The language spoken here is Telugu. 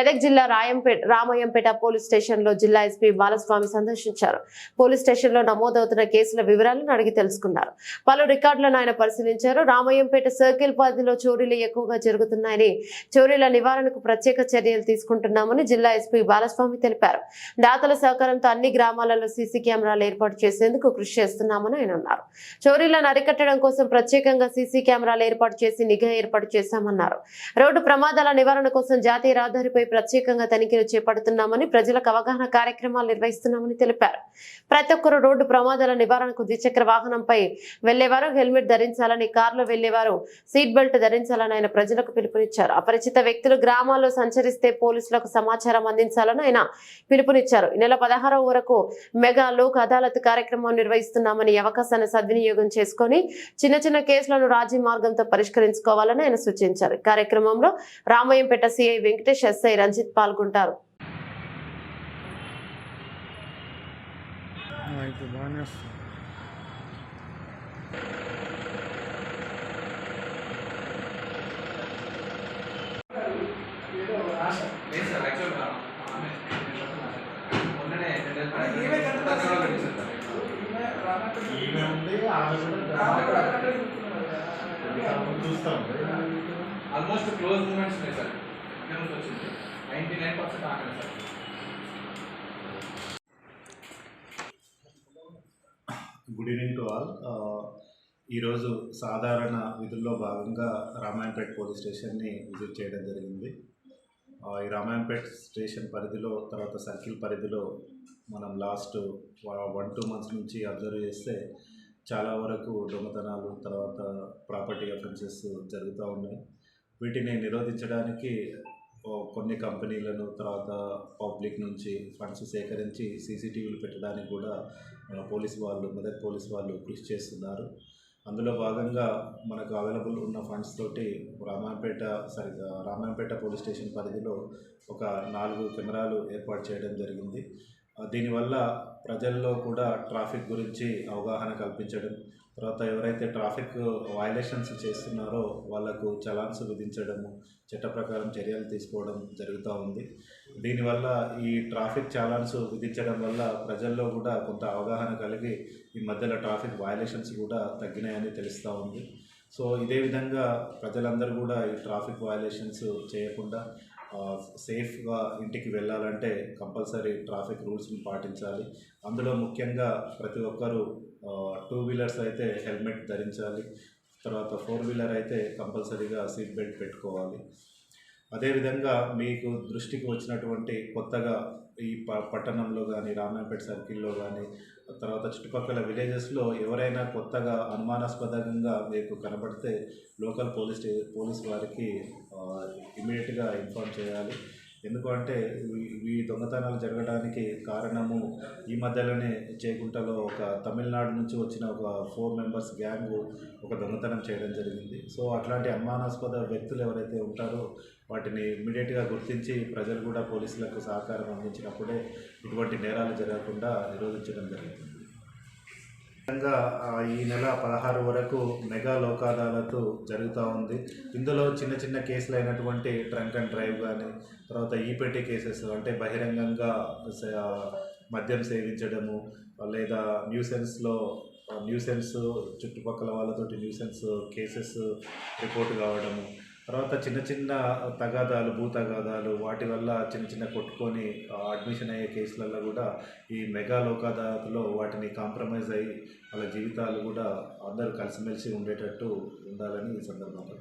మెదక్ జిల్లా రామయ్యంపేట పోలీస్ స్టేషన్ లో జిల్లా ఎస్పీ బాలస్వామి సందర్శించారు. పోలీస్ స్టేషన్ లో నమోదవుతున్న కేసుల వివరాలను అడిగి తెలుసుకున్నారు. పలు రికార్డులను ఆయన పరిశీలించారు. రామయ్యంపేట సర్కిల్ పరిధిలో చోరీలు ఎక్కువగా జరుగుతున్నాయని, చోరీల నివారణకు ప్రత్యేక చర్యలు తీసుకుంటున్నామని జిల్లా ఎస్పీ బాలస్వామి తెలిపారు. దాతల సహకారంతో అన్ని గ్రామాలలో సీసీ కెమెరాలు ఏర్పాటు చేసేందుకు కృషి చేస్తున్నామని ఆయన అన్నారు. చోరీలను అరికట్టడం కోసం ప్రత్యేకంగా సీసీ కెమెరాలు ఏర్పాటు చేసి నిఘా ఏర్పాటు చేశామన్నారు. రోడ్డు ప్రమాదాల నివారణ కోసం జాతీయ రహదారిపై ప్రత్యేకంగా తనిఖీలు చేపడుతున్నామని, ప్రజలకు అవగాహన కార్యక్రమాలు నిర్వహిస్తున్నామని తెలిపారు. ప్రతి ఒక్కరూ రోడ్డు ప్రమాదాల నివారణకు ద్విచక్ర వాహనంపై వెళ్లేవారు హెల్మెట్ ధరించాలని, కారులో వెళ్లేవారు సీట్ బెల్ట్ ధరించాలని ఆయన ప్రజలకు పిలుపునిచ్చారు. అపరిచిత వ్యక్తులు గ్రామాల్లో సంచరిస్తే పోలీసులకు సమాచారం అందించాలని ఆయన పిలుపునిచ్చారు. ఈ నెల 16వ వరకు మెగా లోక్ అదాలత్ కార్యక్రమం నిర్వహిస్తున్నామని, అవకాశాన్ని సద్వినియోగం చేసుకుని చిన్న చిన్న కేసులను రాజీ మార్గంతో పరిష్కరించుకోవాలని ఆయన సూచించారు. కార్యక్రమంలో రామయ్యంపేట సిఐ వెంకటేష్, ఎస్ఐ రంజిత్ పాల్గొంటారు. ఆల్మోస్ట్ క్లోజ్ మూమెంట్స్ ఉన్నాయి సార్. ఇక్కడ నుంచి వచ్చింది 99% ఆగలేదు sir. Good evening to all. ఈరోజు సాధారణ విధుల్లో భాగంగా రామాయంపేట పోలీస్ స్టేషన్ని విజిట్ చేయడం జరిగింది. ఈ రామాయంపేట స్టేషన్ పరిధిలో, తర్వాత సర్కిల్ పరిధిలో మనం లాస్ట్ 1-2 మంత్స్ నుంచి అబ్జర్వ్ చేస్తే చాలా వరకు దొంగతనాలు, తర్వాత ప్రాపర్టీ అఫెన్సెస్ జరుగుతూ ఉన్నాయి. వీటిని నిరోధించడానికి కొన్ని కంపెనీలను, తర్వాత పబ్లిక్ నుంచి ఫండ్స్ సేకరించి సీసీటీవీలు పెట్టడానికి కూడా మెదక్ పోలీస్ వాళ్ళు కృషి చేస్తున్నారు. అందులో భాగంగా మనకు అవైలబుల్ ఉన్న ఫండ్స్ తోటి రామాయంపేట పోలీస్ స్టేషన్ పరిధిలో ఒక 4 కెమెరాలు ఏర్పాటు చేయడం జరిగింది. దీనివల్ల ప్రజల్లో కూడా ట్రాఫిక్ గురించి అవగాహన కల్పించడం, తర్వాత ఎవరైతే ట్రాఫిక్ వయలేషన్స్ చేస్తున్నారో వాళ్లకు చలాన్స్ విధించడము, చట్ట ప్రకారం చర్యలు తీసుకోవడం జరుగుతూ ఉంది. దీనివల్ల ఈ ట్రాఫిక్ చలాన్స్ విధించడం వల్ల ప్రజల్లో కూడా కొంత అవగాహన కలిగి ఈ మధ్యలో ట్రాఫిక్ వయలేషన్స్ కూడా తగ్గినాయని తెలుస్తూ ఉంది. సో ఇదే విధంగా ప్రజలందరూ కూడా ఈ ట్రాఫిక్ వయలేషన్స్ చేయకుండా సేఫ్గా ఇంటికి వెళ్ళాలంటే కంపల్సరీ ట్రాఫిక్ రూల్స్ని పాటించాలి. అందులో ముఖ్యంగా ప్రతి ఒక్కరూ 2 వీలర్స్ అయితే హెల్మెట్ ధరించాలి, తర్వాత 4 వీలర్ అయితే కంపల్సరీగా సీట్ బెల్ట్ పెట్టుకోవాలి. అదేవిధంగా మీకు దృష్టికి వచ్చినటువంటి కొత్తగా ఈ పట్టణంలో కానీ, రామాయంపేట సర్కిల్లో కానీ, తర్వాత చుట్టుపక్కల విలేజెస్లో ఎవరైనా కొత్తగా అనుమానాస్పదంగా మీకు కనబడితే లోకల్ పోలీస్ వారికి ఇమీడియట్గా ఇన్ఫార్మ్ చేయాలి. ఎందుకంటే ఈ దొంగతనాలు జరగడానికి కారణము ఈ మధ్యలోనే చేగుంటలో ఒక తమిళనాడు నుంచి వచ్చిన ఒక 4 మెంబర్స్ గ్యాంగ్ ఒక దొంగతనం చేయడం జరిగింది. సో అట్లాంటి అనుమానాస్పద వ్యక్తులు ఎవరైతే ఉంటారో వాటిని ఇమ్మీడియట్గా గుర్తించి ప్రజలు కూడా పోలీసులకు సహకారం అందించినప్పుడే ఇటువంటి నేరాలు జరగకుండా నిరోధించడం జరుగుతుంది. విధంగా ఈ నెల 16 వరకు మెగా లోక్ అదాలత్ జరుగుతూ ఉంది. ఇందులో చిన్న చిన్న కేసులు అయినటువంటి డ్రంక్ అండ్ డ్రైవ్ కానీ, తర్వాత ఈపెట్టి కేసెస్ అంటే బహిరంగంగా మద్యం సేవించడము, లేదా న్యూసెన్స్ చుట్టుపక్కల వాళ్ళతోటి న్యూసెన్స్ కేసెస్ రిపోర్ట్ కావడము, తర్వాత చిన్న చిన్న భూ తగాదాలు, వాటి వల్ల చిన్న చిన్న కొట్టుకొని అడ్మిషన్ అయ్యే కేసులలో కూడా ఈ మెగా లోక్ అదాలత్లో వాటిని కాంప్రమైజ్ అయ్యి వాళ్ళ జీవితాలు కూడా అందరూ కలిసిమెలిసి ఉండేటట్టు ఉండాలని ఈ సందర్భంగా